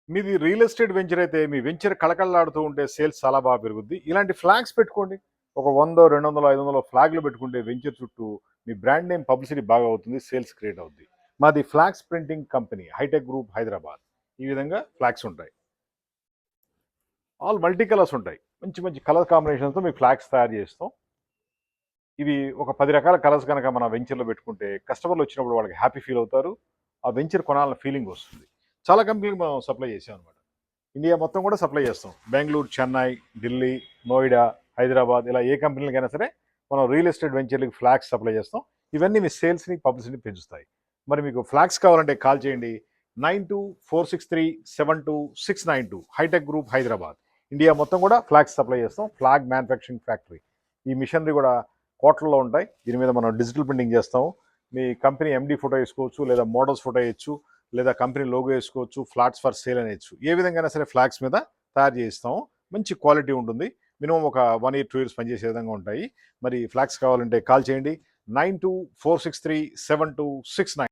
మీది real estate venture అయితే మీ venture కళకళలాడుతూ ఉంటే సేల్స్ చాలా బాగా పెరుగుద్ది. ఇలాంటి ఫ్లాగ్స్ పెట్టుకోండి. ఒక 100, 200, 500 ఫ్లాగ్‌లు పెట్టుకుంటే వెంచర్ చుట్టూ మీ బ్రాండ్ నేమ్ పబ్లిసిటీ బాగా అవుతుంది. సేల్స్ క్రియేట్ అవుద్ది. మాది flags printing company hitech group Hyderabad. ఈ విధంగా ఫ్లాగ్స్ ఉంటాయి. ఆల్ మల్టీ కలర్స్ ఉంటాయి. మంచి మంచి కలర్ కాంబినేషన్స్‌తో మీకు ఫ్లాగ్స్ తయారు చేస్తాం. ఇవి ఒక 10 రకాల కలర్స్ గనక మన వెంచర్‌లో పెట్టుకుంటే కస్టమర్‌లు వచ్చినప్పుడు వాళ్ళకి హ్యాపీ ఫీల్ అవుతారు. ఆ వెంచర్ కొనాలన్న ఫీలింగ్ వస్తుంది. చాలా కంపెనీలకు మనం సప్లై చేసామనమాట. ఇండియా మొత్తం కూడా సప్లై చేస్తాం. బెంగుళూరు, చెన్నై, ఢిల్లీ, నోయిడా, హైదరాబాద్ ఇలా ఏ కంపెనీలకైనా సరే మనం రియల్ ఎస్టేట్ వెంచర్‌లకి ఫ్లాగ్స్ సప్లై చేస్తాం. ఇవన్నీ మీ సేల్స్‌ని, పబ్లిసిటీని పెంచుతాయి. మరి మీకు ఫ్లాగ్స్ కావాలంటే కాల్ చేయండి. 9246372692 హైటెక్ గ్రూప్ హైదరాబాద్. ఇండియా మొత్తం కూడా ఫ్లాగ్స్ సప్లై చేస్తాం. Flag manufacturing factory. ఈ మిషనరీ కూడా కోట్లలో ఉంటాయి. దీని మీద మనం డిజిటల్ ప్రింటింగ్ చేస్తాము. మీ కంపెనీ ఎండీ ఫోటో వేసుకోవచ్చు, లేదా మోడల్స్ ఫోటో వేయచ్చు, లేదా కంపెనీ లోగో వేసుకోవచ్చు, ఫ్లాట్స్ ఫర్ సేల్ అనేచ్చు. ఏ విధంగా సరే ఫ్లాగ్స్ మీద తయారు చేయిస్తాము. మంచి క్వాలిటీ ఉంటుంది. మినిమం ఒక 1 ఇయర్ 2 ఇయర్స్ పనిచేసే విధంగా ఉంటాయి. మరి ఫ్లాగ్స్ కావాలంటే కాల్ చేయండి. 9246372692